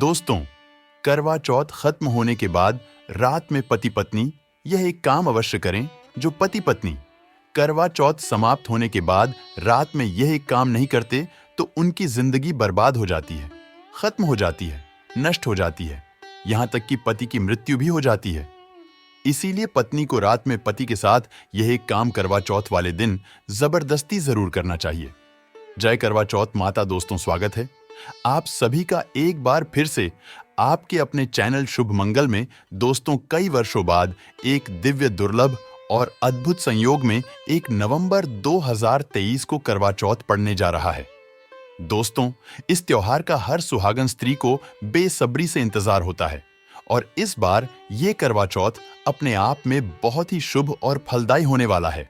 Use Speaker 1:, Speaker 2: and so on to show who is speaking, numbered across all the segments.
Speaker 1: दोस्तों, करवा चौथ खत्म होने के बाद रात में पति पत्नी यह एक काम अवश्य करें जो पति पत्नी करवा चौथ समाप्त होने के बाद रात में यह एक काम नहीं करते तो उनकी जिंदगी बर्बाद हो जाती है, खत्म हो जाती है, नष्ट हो जाती है, यहां तक कि पति की मृत्यु भी हो जाती है। इसीलिए पत्नी को रात में पति के साथ यह एक काम करवा चौथ वाले दिन जबरदस्ती जरूर करना चाहिए। जय करवा चौथ माता। दोस्तों, स्वागत है आप सभी का एक बार फिर से आपके अपने चैनल शुभ मंगल में। दोस्तों, कई वर्षों बाद एक दिव्य दुर्लभ और अद्भुत संयोग में 1 नवंबर 2023 को करवा चौथ पड़ने जा रहा है। दोस्तों, इस त्योहार का हर सुहागन स्त्री को बेसब्री से इंतजार होता है और इस बार ये करवा चौथ अपने आप में बहुत ही शुभ और फलदायी होने वाला है,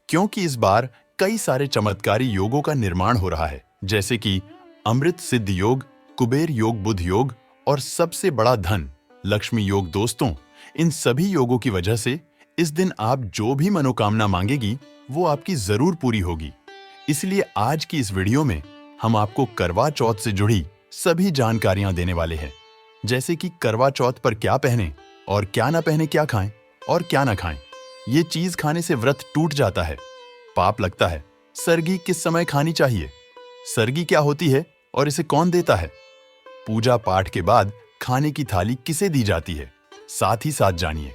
Speaker 1: क्योंकि इस बार कई सारे चमत्कारी योगों का निर्माण हो रहा है, जैसे कि अमृत सिद्ध योग, कुबेर योग, बुध योग और सबसे बड़ा धन लक्ष्मी योग। दोस्तों, इन सभी योगों की वजह से इस दिन आप जो भी मनोकामना मांगेगी वो आपकी जरूर पूरी होगी। इसलिए आज की इस वीडियो में हम आपको करवा चौथ से जुड़ी सभी जानकारियां देने वाले हैं, जैसे कि करवा चौथ पर क्या पहने और क्या ना पहने, क्या खाएं और क्या ना खाएं, ये चीज खाने से व्रत टूट जाता है, पाप लगता है, सरगी किस समय खानी चाहिए, सरगी क्या होती है और इसे कौन देता है, पूजा पाठ के बाद खाने की थाली किसे दी जाती है। साथ ही साथ जानिए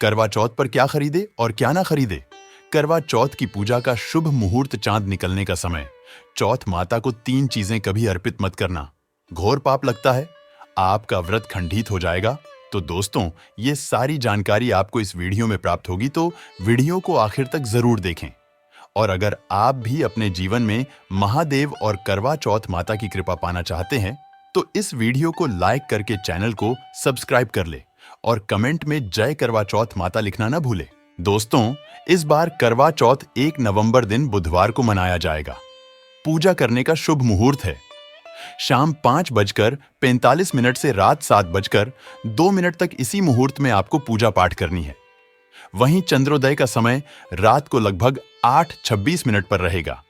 Speaker 1: करवा चौथ पर क्या खरीदे और क्या ना खरीदे। करवा चौथ की पूजा का शुभ मुहूर्त चांद निकलने का समय। चौथ माता को 3 चीजें कभी अर्पित मत करना, घोर पाप लगता है, आपका व्रत खंडित हो जाएगा। तो दोस्तों, ये सारी जानकारी आपको इस वीडियो में प्राप्त होगी, तो वीडियो को आखिर तक जरूर देखें। और अगर आप भी अपने जीवन में महादेव और करवा चौथ माता की कृपा पाना चाहते हैं तो इस वीडियो को लाइक करके चैनल को सब्सक्राइब कर ले और कमेंट में जय करवा चौथ माता लिखना ना भूले। दोस्तों, इस बार करवा चौथ 1 नवंबर दिन बुधवार को मनाया जाएगा। पूजा करने का शुभ मुहूर्त है शाम 5:45 से रात 7:02 तक। इसी मुहूर्त में आपको पूजा पाठ करनी है। वहीं चंद्रोदय का समय रात को लगभग 8:26 पर रहेगा।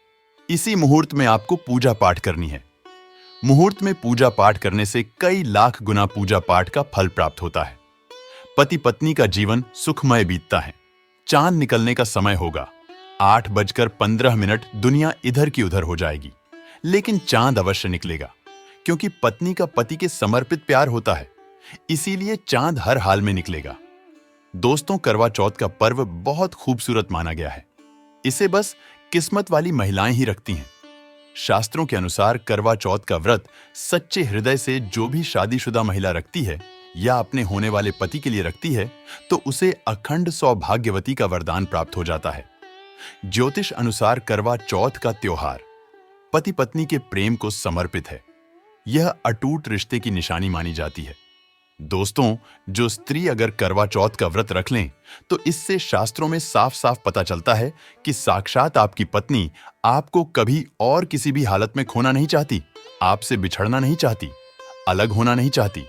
Speaker 1: इसी मुहूर्त में आपको पूजा पाठ करनी है। मुहूर्त में पूजा पाठ करने से कई लाख गुना पूजा पाठ का फल प्राप्त होता है। पति पत्नी का जीवन सुखमय बीतता है। चांद निकलने का समय होगा 8:15। दुनिया इधर की उधर हो जाएगी, लेकिन चांद अवश्य निकलेगा, क्योंकि पत्नी का पति के समर्पित प्यार होता है, इसीलिए चांद हर हाल में निकलेगा। दोस्तों, करवा चौथ का पर्व बहुत खूबसूरत माना गया है। इसे बस किस्मत वाली महिलाएं ही रखती हैं। शास्त्रों के अनुसार करवा चौथ का व्रत सच्चे हृदय से जो भी शादीशुदा महिला रखती है या अपने होने वाले पति के लिए रखती है तो उसे अखंड सौभाग्यवती का वरदान प्राप्त हो जाता है। ज्योतिष अनुसार करवा चौथ का त्योहार पति पत्नी के प्रेम को समर्पित है। यह अटूट रिश्ते की निशानी मानी जाती है। दोस्तों, जो स्त्री अगर करवा चौथ का व्रत रख लें तो इससे शास्त्रों में साफ साफ पता चलता है कि साक्षात आपकी पत्नी आपको कभी और किसी भी हालत में खोना नहीं चाहती, आपसे बिछड़ना नहीं चाहती, अलग होना नहीं चाहती।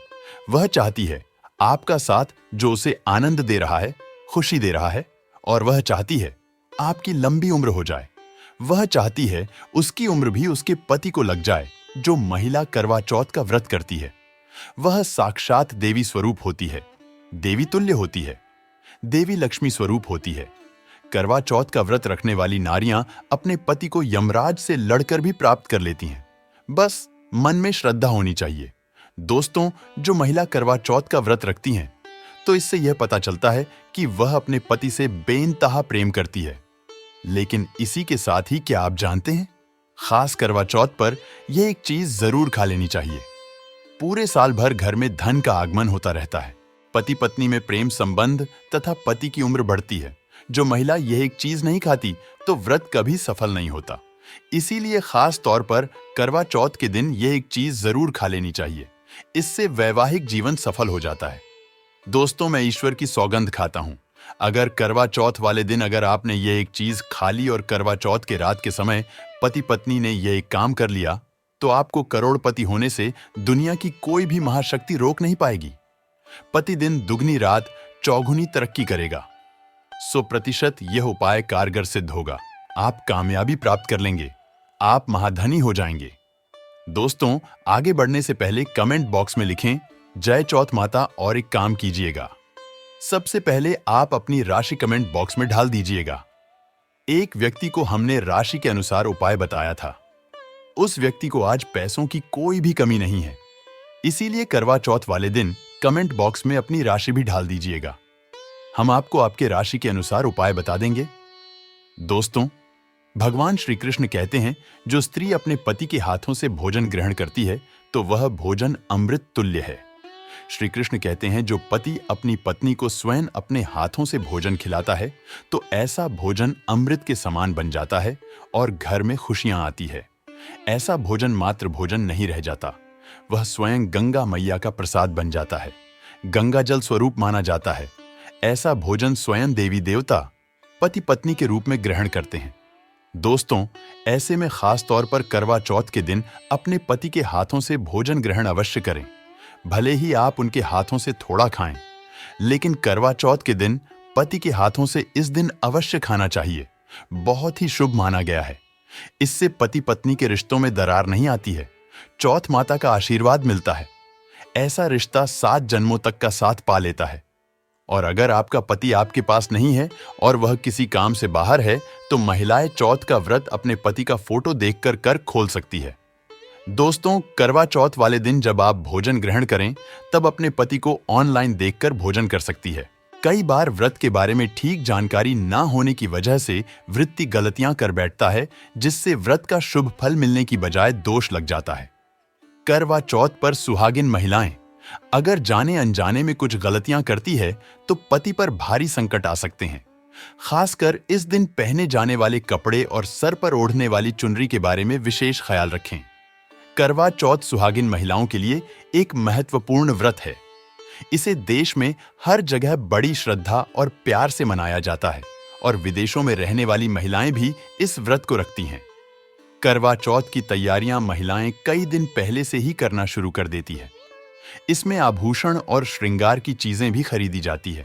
Speaker 1: वह चाहती है आपका साथ जो उसे आनंद दे रहा है, खुशी दे रहा है, और वह चाहती है आपकी लंबी उम्र हो जाए। वह चाहती है उसकी उम्र भी उसके पति को लग जाए। जो महिला करवा चौथ का व्रत करती है वह साक्षात देवी स्वरूप होती है, देवी तुल्य होती है, देवी लक्ष्मी स्वरूप होती है। करवा चौथ का व्रत रखने वाली नारियां अपने पति को यमराज से लड़कर भी प्राप्त कर लेती हैं, बस मन में श्रद्धा होनी चाहिए। दोस्तों, जो महिला करवा चौथ का व्रत रखती हैं तो इससे यह पता चलता है कि वह अपने पति से बेइंतहा प्रेम करती है। लेकिन इसी के साथ ही क्या आप जानते हैं, खास करवा चौथ पर यह एक चीज जरूर खा लेनी चाहिए। पूरे साल भर घर में धन का आगमन होता रहता है। पति पत्नी में प्रेम संबंध तथा पति की उम्र बढ़ती है। जो महिला यह एक चीज नहीं खाती तो व्रत कभी सफल नहीं होता। इसीलिए खास तौर पर करवा चौथ के दिन यह एक चीज जरूर खा लेनी चाहिए। इससे वैवाहिक जीवन सफल हो जाता है। दोस्तों, मैं ईश्वर की सौगंध खाता हूं, अगर करवा चौथ वाले दिन अगर आपने यह एक चीज खा ली और करवा चौथ के रात के समय पति पत्नी ने यह एक काम कर लिया तो आपको करोड़पति होने से दुनिया की कोई भी महाशक्ति रोक नहीं पाएगी। पति दिन दुगनी रात चौगुनी तरक्की करेगा। 100% यह उपाय कारगर सिद्ध होगा। आप कामयाबी प्राप्त कर लेंगे, आप महाधनी हो जाएंगे। दोस्तों, आगे बढ़ने से पहले कमेंट बॉक्स में लिखें जय चौथ माता और एक काम कीजिएगा। सबसे पहले आप अपनी राशि कमेंट बॉक्स में डाल दीजिएगा। एक व्यक्ति को हमने राशि के अनुसार उपाय बताया था। उस व्यक्ति को आज पैसों की कोई भी कमी नहीं है, इसीलिए करवा चौथ वाले दिन कमेंट बॉक्स में अपनी राशि भी डाल दीजिएगा। हम आपको आपके राशि के अनुसार उपाय बता देंगे। दोस्तों, भगवान श्री कृष्ण कहते हैं, जो स्त्री अपने पति के हाथों से भोजन ग्रहण करती है तो वह भोजन अमृत तुल्य है। श्री कृष्ण कहते हैं, जो पति अपनी पत्नी को स्वयं अपने हाथों से भोजन खिलाता है तो ऐसा भोजन अमृत के समान बन जाता है और घर में खुशियां आती है। ऐसा भोजन मात्र भोजन नहीं रह जाता, वह स्वयं गंगा मैया का प्रसाद बन जाता है, गंगा जल स्वरूप माना जाता है। ऐसा भोजन स्वयं देवी देवता पति पत्नी के रूप में ग्रहण करते हैं। दोस्तों, ऐसे में खास तौर पर करवा चौथ के दिन अपने पति के हाथों से भोजन ग्रहण अवश्य करें। भले ही आप उनके हाथों से थोड़ा खाएं, लेकिन करवा चौथ के दिन पति के हाथों से इस दिन अवश्य खाना चाहिए। बहुत ही शुभ माना गया है। इससे पति पत्नी के रिश्तों में दरार नहीं आती है, चौथ माता का आशीर्वाद मिलता है। ऐसा रिश्ता 7 जन्मों तक का साथ पा लेता है। और अगर आपका पति आपके पास नहीं है और वह किसी काम से बाहर है तो महिलाएं चौथ का व्रत अपने पति का फोटो देखकर कर खोल सकती है। दोस्तों, करवा चौथ वाले दिन जब आप भोजन ग्रहण करें तब अपने पति को ऑनलाइन देखकर भोजन कर सकती है। कई बार व्रत के बारे में ठीक जानकारी ना होने की वजह से वृत्ति गलतियां कर बैठता है, जिससे व्रत का शुभ फल मिलने की बजाय दोष लग जाता है। करवा चौथ पर सुहागिन महिलाएं अगर जाने अनजाने में कुछ गलतियां करती है तो पति पर भारी संकट आ सकते हैं। खासकर इस दिन पहने जाने वाले कपड़े और सर पर ओढ़ने वाली चुनरी के बारे में विशेष ख्याल रखें। करवा चौथ सुहागिन महिलाओं के लिए एक महत्वपूर्ण व्रत है। इसे देश में हर जगह बड़ी श्रद्धा और प्यार से मनाया जाता है और विदेशों में रहने वाली महिलाएं भी इस व्रत को रखती हैं। करवा चौथ की तैयारियां महिलाएं कई दिन पहले से ही करना शुरू कर देती है। इसमें आभूषण और श्रृंगार की चीजें भी खरीदी जाती है।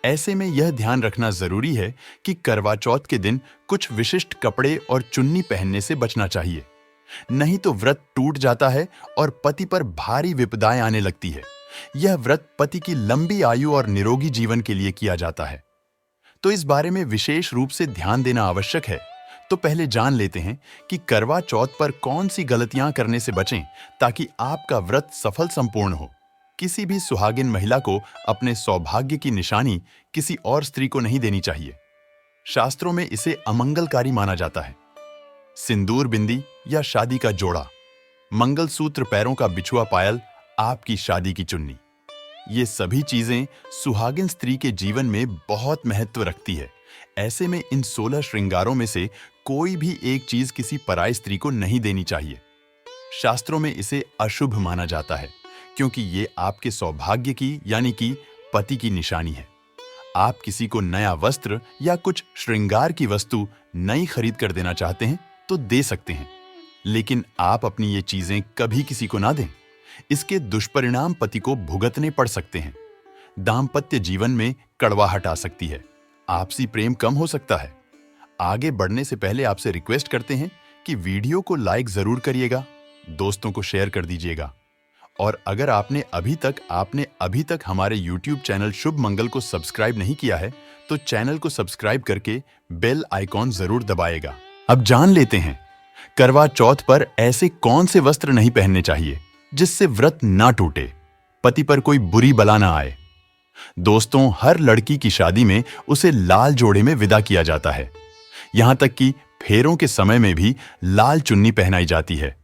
Speaker 1: ऐसे में यह ध्यान रखना जरूरी है कि करवा चौथ के दिन कुछ विशिष्ट कपड़े और चुन्नी पहनने से बचना चाहिए, नहीं तो व्रत टूट जाता है और पति पर भारी विपदाएं आने लगती है। यह व्रत पति की लंबी आयु और निरोगी जीवन के लिए किया जाता है, तो इस बारे में विशेष रूप से ध्यान देना आवश्यक है। तो पहले जान लेते हैं कि करवा चौथ पर कौन सी गलतियां करने से बचें ताकि आपका व्रत सफल संपूर्ण हो। किसी भी सुहागिन महिला को अपने सौभाग्य की निशानी किसी और स्त्री को नहीं देनी चाहिए। शास्त्रों में इसे अमंगलकारी माना जाता है। सिंदूर बिंदी या शादी का जोड़ा, मंगलसूत्र, पैरों का बिछुआ पायल, आपकी शादी की चुन्नी, ये सभी चीजें सुहागिन स्त्री के जीवन में बहुत महत्व रखती है। ऐसे में इन 16 श्रृंगारों में से कोई भी एक चीज किसी पराई स्त्री को नहीं देनी चाहिए। शास्त्रों में इसे अशुभ माना जाता है क्योंकि ये आपके सौभाग्य की यानी कि पति की निशानी है। आप किसी को नया वस्त्र या कुछ श्रृंगार की वस्तु नई खरीद कर देना चाहते हैं तो दे सकते हैं, लेकिन आप अपनी ये चीजें कभी किसी को ना दें। इसके दुष्परिणाम पति को भुगतने पड़ सकते हैं। दाम्पत्य जीवन में कड़वाहट आ सकती है, आपसी प्रेम कम हो सकता है। आगे बढ़ने से पहले आपसे रिक्वेस्ट करते हैं कि वीडियो को लाइक जरूर करिएगा, दोस्तों को शेयर कर दीजिएगा और अगर आपने अभी तक हमारे YouTube चैनल शुभ मंगल को सब्सक्राइब नहीं किया है तो चैनल को सब्सक्राइब करके बेल आइकॉन जरूर दबाएगा। अब जान लेते हैं करवा चौथ पर ऐसे कौन से वस्त्र नहीं पहनने चाहिए जिससे व्रत ना टूटे, पति पर कोई बुरी बला ना आए। दोस्तों, हर लड़की की शादी में उसे लाल जोड़े में विदा किया जाता है। यहां तक कि फेरों के समय में भी लाल चुन्नी पहनाई जाती है।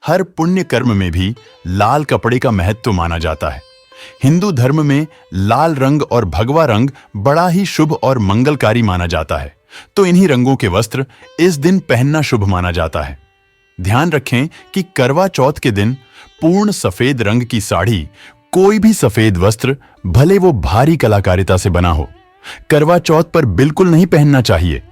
Speaker 1: हर पुण्य कर्म में भी लाल कपड़े का महत्व माना जाता है। हिंदू धर्म में लाल रंग और भगवा रंग बड़ा ही शुभ और मंगलकारी माना जाता है, तो इन्हीं रंगों के वस्त्र इस दिन पहनना शुभ माना जाता है। ध्यान रखें कि करवा चौथ के दिन पूर्ण सफेद रंग की साड़ी, कोई भी सफेद वस्त्र, भले वो भारी कलाकारिता से बना हो, करवा चौथ पर बिल्कुल नहीं पहनना चाहिए,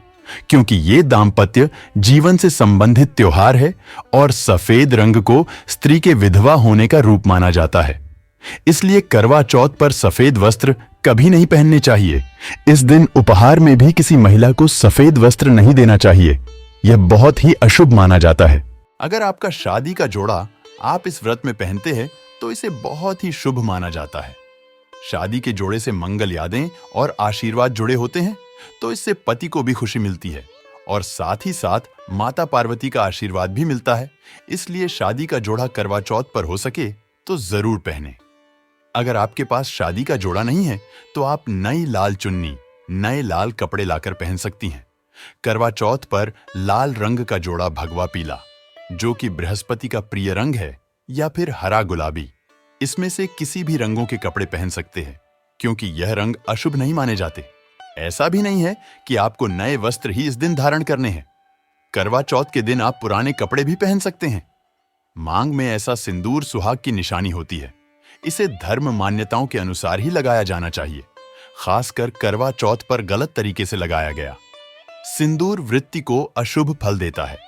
Speaker 1: क्योंकि ये दाम्पत्य जीवन से संबंधित त्योहार है और सफेद रंग को स्त्री के विधवा होने का रूप माना जाता है। इसलिए करवा चौथ पर सफेद वस्त्र कभी नहीं पहनने चाहिए। इस दिन उपहार में भी किसी महिला को सफेद वस्त्र नहीं देना चाहिए, यह बहुत ही अशुभ माना जाता है। अगर आपका शादी का जोड़ा आप इस व्रत में पहनते हैं तो इसे बहुत ही शुभ माना जाता है। शादी के जोड़े से मंगल यादें और आशीर्वाद जुड़े होते हैं, तो इससे पति को भी खुशी मिलती है और साथ ही साथ माता पार्वती का आशीर्वाद भी मिलता है। इसलिए शादी का जोड़ा करवा चौथ पर हो सके तो जरूर पहने। अगर आपके पास शादी का जोड़ा नहीं है तो आप नई लाल चुन्नी, नए लाल कपड़े लाकर पहन सकती हैं। करवा चौथ पर लाल रंग का जोड़ा भगवा पीला, जो कि बृहस्पति का प्रिय रंग है, या फिर हरा गुलाबी, इसमें से किसी भी रंगों के कपड़े पहन सकते हैं, क्योंकि यह रंग अशुभ नहीं माने जाते। ऐसा भी नहीं है कि आपको नए वस्त्र ही इस दिन धारण करने हैं। करवा चौथ के दिन आप पुराने कपड़े भी पहन सकते हैं। मांग में ऐसा सिंदूर सुहाग की निशानी होती है। इसे धर्म मान्यताओं के अनुसार ही लगाया जाना चाहिए। खासकर करवा चौथ पर गलत तरीके से लगाया गया सिंदूर वृत्ति को अशुभ फल देता है।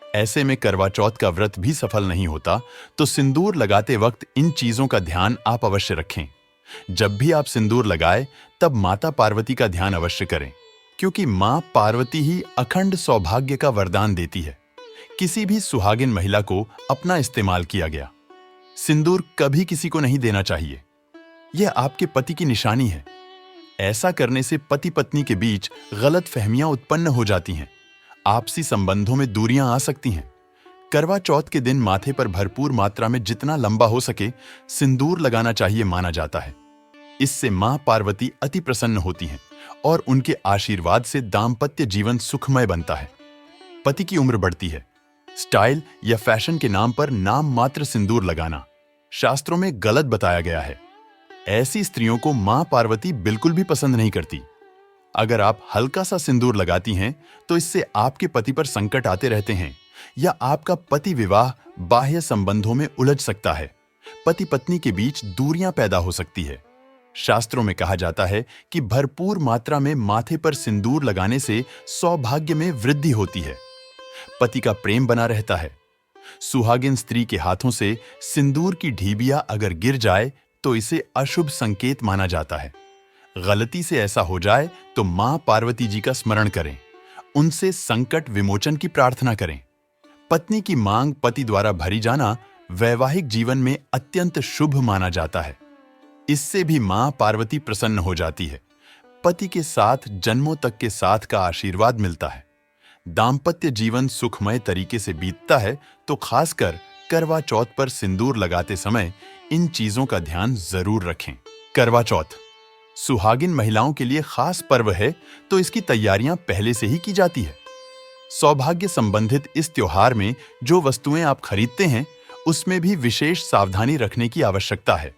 Speaker 1: ऐसे में करवा चौथ का व्रत भी सफल नहीं होता। तो सिंदूर लगाते वक्त इन चीजों का ध्यान आप अवश्य रखें। जब भी आप सिंदूर लगाएं तब माता पार्वती का ध्यान अवश्य करें, क्योंकि मां पार्वती ही अखंड सौभाग्य का वरदान देती है। किसी भी सुहागिन महिला को अपना इस्तेमाल किया गया सिंदूर कभी किसी को नहीं देना चाहिए। यह आपके पति की निशानी है। ऐसा करने से पति पत्नी के बीच गलत फहमियां उत्पन्न हो जाती हैं। आपसी संबंधों में दूरियां आ सकती हैं। करवा चौथ के दिन माथे पर भरपूर मात्रा में जितना लंबा हो सके सिंदूर लगाना चाहिए माना जाता है। इससे मां पार्वती अति प्रसन्न होती हैं और उनके आशीर्वाद से दाम्पत्य जीवन सुखमय बनता है। पति की उम्र बढ़ती है। स्टाइल या फैशन के नाम पर नाम मात्र सिंदूर लगाना शास्त्रों में गलत बताया गया है। ऐसी स्त्रियों को मां पार्वती बिल्कुल भी पसंद नहीं करती। अगर आप हल्का सा सिंदूर लगाती हैं तो इससे आपके पति पर संकट आते रहते हैं, या आपका पति विवाह बाह्य संबंधों में उलझ सकता है। पति पत्नी के बीच दूरियां पैदा हो सकती है। शास्त्रों में कहा जाता है कि भरपूर मात्रा में माथे पर सिंदूर लगाने से सौभाग्य में वृद्धि होती है, पति का प्रेम बना रहता है। सुहागिन स्त्री के हाथों से सिंदूर की ढीबिया अगर गिर जाए तो इसे अशुभ संकेत माना जाता है। गलती से ऐसा हो जाए तो मां पार्वती जी का स्मरण करें, उनसे संकट विमोचन की प्रार्थना करें। पत्नी की मांग पति द्वारा भरी जाना वैवाहिक जीवन में अत्यंत शुभ माना जाता है। इससे भी मां पार्वती प्रसन्न हो जाती है। पति के साथ जन्मों तक के साथ का आशीर्वाद मिलता है। दाम्पत्य जीवन सुखमय तरीके से बीतता है। तो खासकर करवा चौथ पर सिंदूर लगाते समय इन चीजों का ध्यान जरूर रखें। करवा चौथ सुहागिन महिलाओं के लिए खास पर्व है, तो इसकी तैयारियां पहले से ही की जाती है। सौभाग्य संबंधित इस त्योहार में जो वस्तुएं आप खरीदते हैं उसमें भी विशेष सावधानी रखने की आवश्यकता है।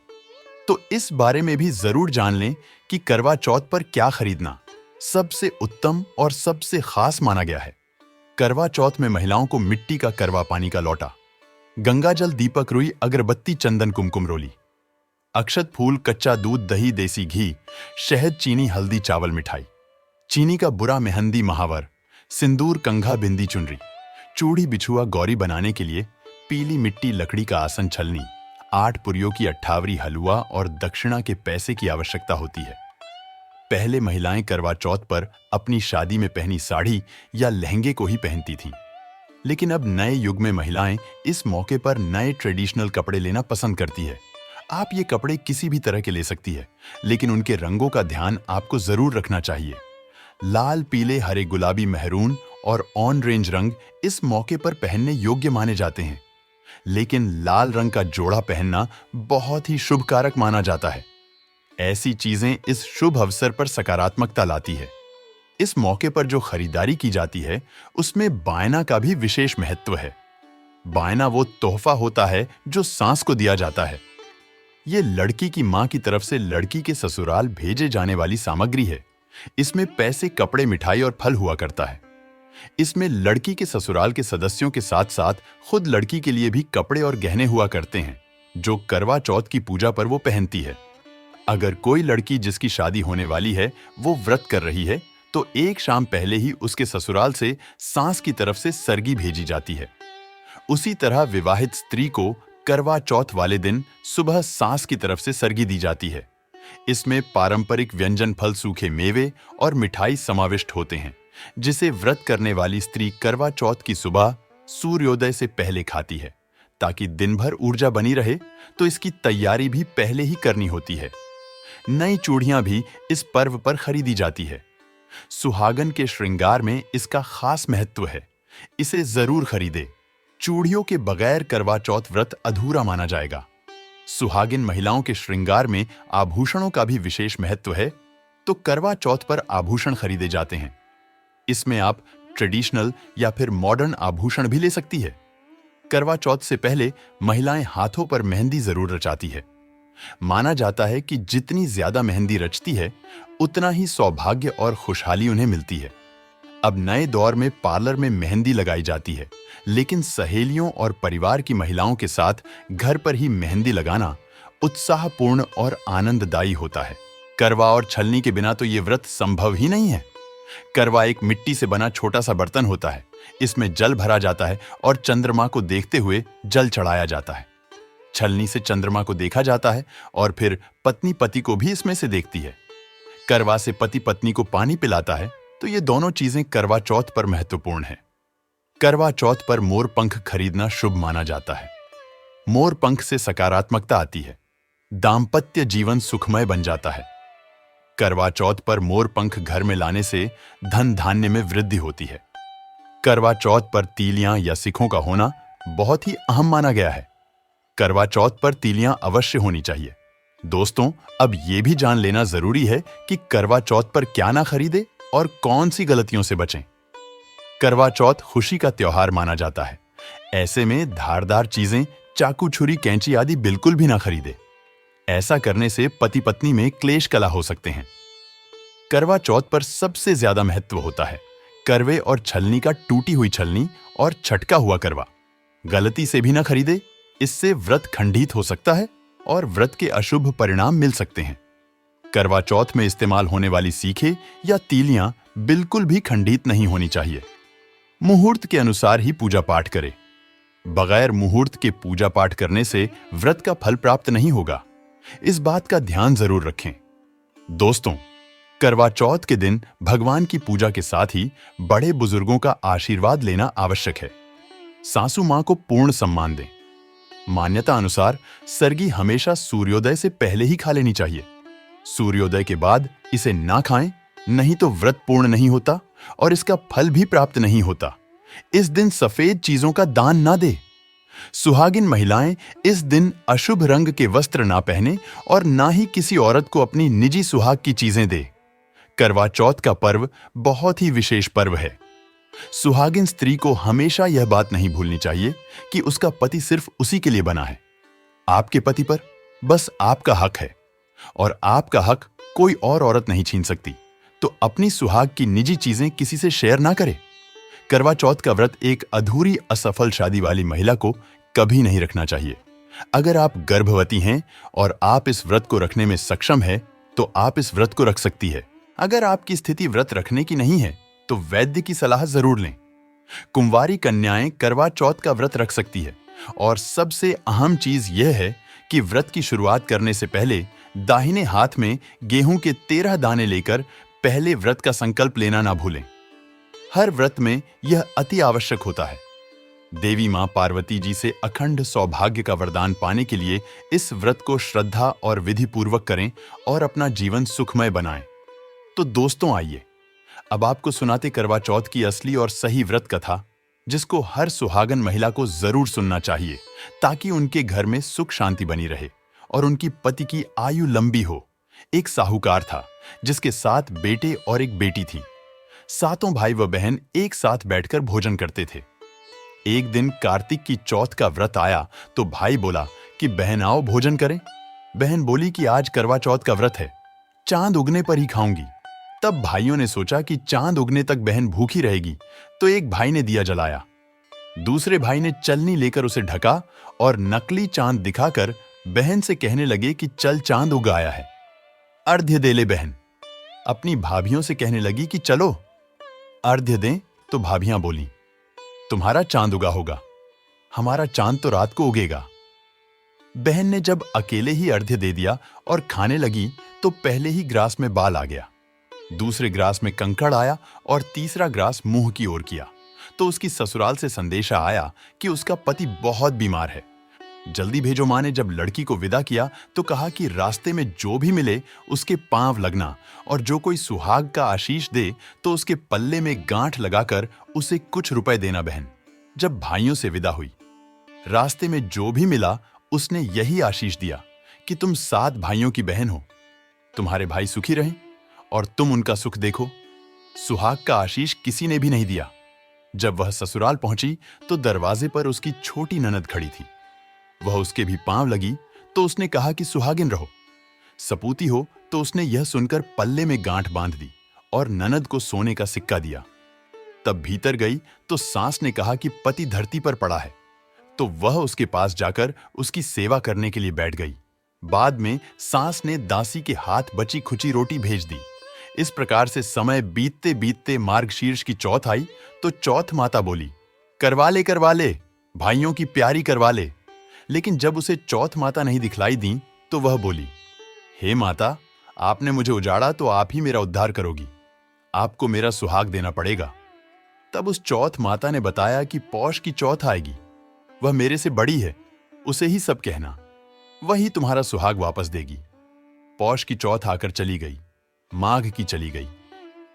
Speaker 1: तो इस बारे में भी जरूर जान लें कि करवा चौथ पर क्या खरीदना सबसे उत्तम और सबसे खास माना गया है। करवा चौथ में महिलाओं को मिट्टी का करवा पानी का लोटा, गंगाजल, दीपक, रुई, अगरबत्ती, चंदन, कुमकुम रोली, अक्षत फूल, कच्चा दूध, दही, देसी घी, शहद, चीनी, हल्दी, चावल, मिठाई, चीनी का बुरा, मेहंदी, महावर, सिंदूर, कंघा, बिंदी, चुनरी, चूड़ी, बिछुआ, गौरी बनाने के लिए पीली मिट्टी, लकड़ी का आसन, छलनी, 8 पुरियों की 58 हलवा और दक्षिणा के पैसे की आवश्यकता होती है। पहले महिलाएं करवा चौथ पर अपनी शादी में पहनी साड़ी या लहंगे को ही पहनती थीं, लेकिन अब नए युग में महिलाएं इस मौके पर नए ट्रेडिशनल कपड़े लेना पसंद करती है। आप ये कपड़े किसी भी तरह के ले सकती है, लेकिन उनके रंगों का ध्यान आपको जरूर रखना चाहिए। लाल, पीले, हरे, गुलाबी, मेहरून और ऑन रेंज रंग इस मौके पर पहनने योग्य माने जाते हैं, लेकिन लाल रंग का जोड़ा पहनना बहुत ही शुभ कारक माना जाता है। ऐसी चीजें इस शुभ अवसर पर सकारात्मकता लाती है। इस मौके पर जो खरीदारी की जाती है उसमें बायना का भी विशेष महत्व है। बायना वो तोहफा होता है जो सास को दिया जाता है। ये लड़की की मां की तरफ से लड़की के ससुराल भेजे जाने वाली सामग्री है। इसमें पैसे, कपड़े, मिठाई और फल हुआ करता है। इसमें लड़की के ससुराल के सदस्यों के साथ साथ खुद लड़की के लिए भी कपड़े और गहने हुआ करते हैं, जो करवा चौथ की पूजा पर वो पहनती है। अगर कोई लड़की जिसकी शादी होने वाली है वो व्रत कर रही है तो एक शाम पहले ही उसके ससुराल से सास की तरफ से सरगी भेजी जाती है। उसी तरह विवाहित स्त्री को करवा चौथ वाले दिन सुबह सास की तरफ से सरगी दी जाती है। इसमें पारंपरिक व्यंजन, फल, सूखे मेवे और मिठाई समाविष्ट होते हैं, जिसे व्रत करने वाली स्त्री करवा चौथ की सुबह सूर्योदय से पहले खाती है ताकि दिन भर ऊर्जा बनी रहे, तो इसकी तैयारी भी पहले ही करनी होती है। नई चूड़ियां भी इस पर्व पर खरीदी जाती है। सुहागन के श्रृंगार में इसका खास महत्व है, इसे जरूर खरीदे। चूड़ियों के बगैर करवा चौथ व्रत अधूरा माना जाएगा। सुहागिन महिलाओं के श्रृंगार में आभूषणों का भी विशेष महत्व है, तो करवा चौथ पर आभूषण खरीदे जाते हैं। इसमें आप ट्रेडिशनल या फिर मॉडर्न आभूषण भी ले सकती है। करवा चौथ से पहले महिलाएं हाथों पर मेहंदी जरूर रचाती है। माना जाता है कि जितनी ज्यादा मेहंदी रचती है, उतना ही सौभाग्य और खुशहाली उन्हें मिलती है। अब नए दौर में पार्लर में मेहंदी लगाई जाती है, लेकिन सहेलियों और परिवार की महिलाओं के साथ घर पर ही मेहंदी लगाना उत्साहपूर्ण और आनंददायी होता है। करवा और छलनी के बिना तो ये व्रत संभव ही नहीं है। करवा एक मिट्टी से बना छोटा सा बर्तन होता है। इसमें जल भरा जाता है और चंद्रमा को देखते हुए जल चढ़ाया जाता है। छलनी से चंद्रमा को देखा जाता है और फिर पत्नी पति को भी इसमें से देखती है। करवा से पति पत्नी को पानी पिलाता है, तो ये दोनों चीजें करवा चौथ पर महत्वपूर्ण है। करवा चौथ पर मोर पंख खरीदना शुभ माना जाता है। मोर पंख से सकारात्मकता आती है, दाम्पत्य जीवन सुखमय बन जाता है। करवा चौथ पर मोर पंख घर में लाने से धन धान्य में वृद्धि होती है। करवा चौथ पर तीलियां या सिखों का होना बहुत ही अहम माना गया है। करवा चौथ पर तीलियां अवश्य होनी चाहिए। दोस्तों, अब यह भी जान लेना जरूरी है कि करवा चौथ पर क्या ना खरीदे और कौन सी गलतियों से बचें। करवा चौथ खुशी का त्योहार माना जाता है। ऐसे में धारदार चीजें, चाकू, छुरी, कैंची आदि बिल्कुल भी ना खरीदे। ऐसा करने से पति पत्नी में क्लेश कला हो सकते हैं। करवा चौथ पर सबसे ज्यादा महत्व होता है करवे और छलनी का टूटी हुई छलनी और छटका हुआ करवा। गलती से भी ना खरीदे, इससे व्रत खंडित हो सकता है और व्रत के अशुभ परिणाम मिल सकते हैं। करवा चौथ में इस्तेमाल होने वाली सीखे या तीलियां बिल्कुल भी खंडित नहीं होनी चाहिए। मुहूर्त के अनुसार ही पूजा पाठ करें। बगैर मुहूर्त के पूजा पाठ करने से व्रत का फल प्राप्त नहीं होगा। इस बात का ध्यान जरूर रखें। दोस्तों, करवा चौथ के दिन भगवान की पूजा के साथ ही बड़े बुजुर्गों का आशीर्वाद लेना आवश्यक है। सासू मां को पूर्ण सम्मान दें। मान्यता अनुसार सरगी हमेशा सूर्योदय से पहले ही खा लेनी चाहिए। सूर्योदय के बाद इसे ना खाएं, नहीं तो व्रत पूर्ण नहीं होता और इसका फल भी प्राप्त नहीं होता। इस दिन सफेद चीजों का दान ना दे। सुहागिन महिलाएं इस दिन अशुभ रंग के वस्त्र ना पहने और ना ही किसी औरत को अपनी निजी सुहाग की चीजें दे। करवा चौथ का पर्व बहुत ही विशेष पर्व है। सुहागिन स्त्री को हमेशा यह बात नहीं भूलनी चाहिए कि उसका पति सिर्फ उसी के लिए बना है। आपके पति पर बस आपका हक है और आपका हक कोई और औरत नहीं छीन सकती। तो अपनी सुहाग की निजी चीजें किसी से शेयर ना करें। करवा चौथ का व्रत एक अधूरी असफल शादी वाली महिला को कभी नहीं रखना चाहिए। अगर आप गर्भवती हैं और आप इस व्रत को रखने में सक्षम है, तो आप इस व्रत को रख सकती है। अगर आपकी स्थिति व्रत रखने की नहीं है, तो वैद्य की सलाह जरूर लें। कुंवारी कन्याएं करवा चौथ का व्रत रख सकती है और सबसे अहम चीज यह है कि व्रत की शुरुआत करने से पहले दाहिने हाथ में गेहूं के 13 दाने लेकर पहले व्रत का संकल्प लेना ना भूलें। हर व्रत में यह अति आवश्यक होता है। देवी मां पार्वती जी से अखंड सौभाग्य का वरदान पाने के लिए इस व्रत को श्रद्धा और विधि पूर्वक करें और अपना जीवन सुखमय बनाएं। तो दोस्तों, आइए अब आपको सुनाते करवा चौथ की असली और सही व्रत कथा, जिसको हर सुहागन महिला को जरूर सुनना चाहिए, ताकि उनके घर में सुख शांति बनी रहे और उनकी पति की आयु लंबी हो। एक साहूकार था जिसके 7 बेटे और एक बेटी थी। सातों भाई व बहन एक साथ बैठकर भोजन करते थे। एक दिन कार्तिक की चौथ का व्रत आया तो भाई बोला कि बहन आओ भोजन करें। बहन बोली कि आज करवा चौथ का व्रत है, चांद उगने पर ही खाऊंगी। तब भाइयों ने सोचा कि चांद उगने तक बहन भूखी रहेगी, तो एक भाई ने दिया जलाया। दूसरे भाई ने चलनी लेकर उसे ढका और नकली चांद दिखाकर बहन से कहने लगे कि चल चांद उग आया है, अर्घ्य दे ले। बहन अपनी भाभियों से कहने लगी कि चलो अर्घ्य दें, तो भाभियां बोली तुम्हारा चांद उगा होगा, हमारा चांद तो रात को उगेगा। बहन ने जब अकेले ही अर्घ्य दे दिया और खाने लगी तो पहले ही ग्रास में बाल आ गया, दूसरे ग्रास में कंकड़ आया और तीसरा ग्रास मुंह की ओर किया तो उसकी ससुराल से संदेशा आया कि उसका पति बहुत बीमार है। जल्दी भेजो माँ ने जब लड़की को विदा किया तो कहा कि रास्ते में जो भी मिले उसके पांव लगना, और जो कोई सुहाग का आशीष दे तो उसके पल्ले में गांठ लगाकर उसे कुछ रुपए देना। बहन जब भाइयों से विदा हुई, रास्ते में जो भी मिला उसने यही आशीष दिया कि तुम 7 भाइयों की बहन हो, तुम्हारे भाई सुखी रहें और तुम उनका सुख देखो। सुहाग का आशीष किसी ने भी नहीं दिया। जब वह ससुराल पहुंची तो दरवाजे पर उसकी छोटी ननद खड़ी थी। वह उसके भी पांव लगी तो उसने कहा कि सुहागिन रहो। सपूती हो तो उसने यह सुनकर पल्ले में गांठ बांध दी और ननद को सोने का सिक्का दिया। तब भीतर गई तो सास ने कहा कि पति धरती पर पड़ा है, तो वह उसके पास जाकर उसकी सेवा करने के लिए बैठ गई। बाद में सास ने दासी के हाथ बची खुची रोटी भेज दी। इस प्रकार से समय बीतते बीतते मार्गशीर्ष की चौथ आई तो चौथ माता बोली, करवा ले भाइयों की प्यारी करवा ले। लेकिन जब उसे चौथ माता नहीं दिखलाई दी तो वह बोली, हे माता, आपने मुझे उजाड़ा तो आप ही मेरा उद्धार करोगी, आपको मेरा सुहाग देना पड़ेगा। तब उस चौथ माता ने बताया कि पौष की चौथ आएगी, वह मेरे से बड़ी है, उसे ही सब कहना, वही तुम्हारा सुहाग वापस देगी। पौष की चौथ आकर चली गई, माघ की चली गई,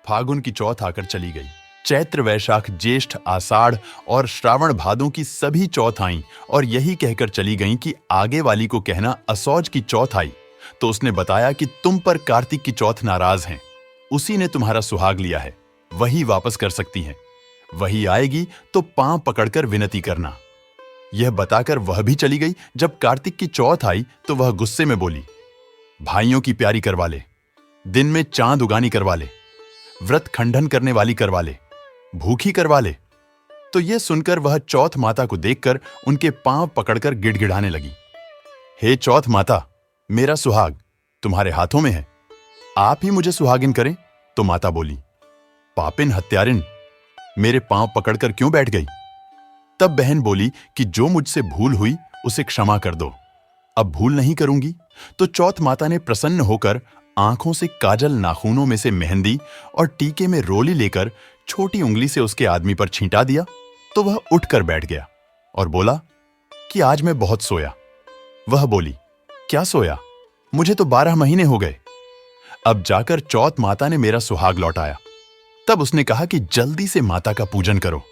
Speaker 1: फागुन की चौथ आकर चली गई, चैत्र वैशाख ज्येष्ठ आषाढ़ और श्रावण भादों की सभी चौथ आईं और यही कहकर चली गईं कि आगे वाली को कहना असौज की चौथ आई। तो उसने बताया कि तुम पर कार्तिक की चौथ नाराज हैं, उसी ने तुम्हारा सुहाग लिया है, वही वापस कर सकती हैं, वही आएगी तो पांव पकड़कर विनती करना। यह बताकर वह भी चली गई। जब कार्तिक की चौथ आई तो वह गुस्से में बोली, भाइयों की प्यारी करवा ले, दिन में चांद उगानी करवा ले, व्रत खंडन करने वाली करवा ले, भूखी करवा ले। तो यह सुनकर वह चौथ माता को देखकर उनके पांव पकड़कर गिड़गिड़ाने लगी, हे चौथ माता, मेरा सुहाग तुम्हारे हाथों में है, आप ही मुझे सुहागिन करें। तो माता बोली, पापिन हत्यारिन, मेरे पांव पकड़कर क्यों बैठ गई? तब बहन बोली कि जो मुझसे भूल हुई उसे क्षमा कर दो, अब भूल नहीं करूंगी। तो चौथ माता ने प्रसन्न होकर आंखों से काजल, नाखूनों में से मेहंदी और टीके में रोली लेकर छोटी उंगली से उसके आदमी पर छींटा दिया। तो वह उठकर बैठ गया और बोला कि आज मैं बहुत सोया। वह बोली, क्या सोया? मुझे तो 12 महीने हो गए। अब जाकर चौथ माता ने मेरा सुहाग लौटाया। तब उसने कहा कि जल्दी से माता का पूजन करो।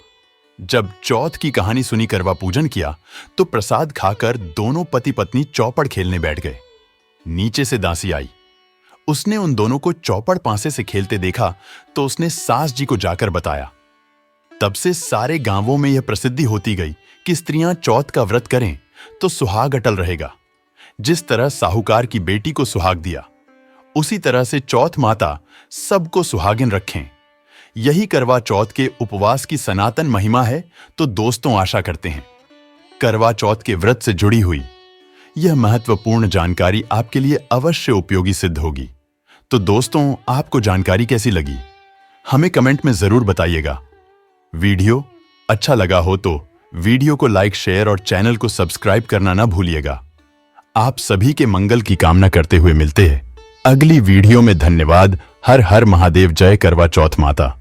Speaker 1: जब चौथ की कहानी सुनी, करवा पूजन किया तो प्रसाद खाकर दोनों पति पत्नी चौपड़ खेलने बैठ गए। नीचे से दासी आई, उसने उन दोनों को चौपड़ पांसे से खेलते देखा तो उसने सास जी को जाकर बताया। तब से सारे गांवों में यह प्रसिद्धि होती गई कि स्त्रियां चौथ का व्रत करें तो सुहाग अटल रहेगा। जिस तरह साहूकार की बेटी को सुहाग दिया, उसी तरह से चौथ माता सबको सुहागिन रखें। यही करवा चौथ के उपवास की सनातन महिमा है। तो दोस्तों, आशा करते हैं करवा चौथ के व्रत से जुड़ी हुई यह महत्वपूर्ण जानकारी आपके लिए अवश्य उपयोगी सिद्ध होगी। तो दोस्तों, आपको जानकारी कैसी लगी हमें कमेंट में जरूर बताइएगा। वीडियो अच्छा लगा हो तो वीडियो को लाइक, शेयर और चैनल को सब्सक्राइब करना ना भूलिएगा। आप सभी के मंगल की कामना करते हुए मिलते हैं अगली वीडियो में। धन्यवाद। हर हर महादेव। जय करवा चौथ माता।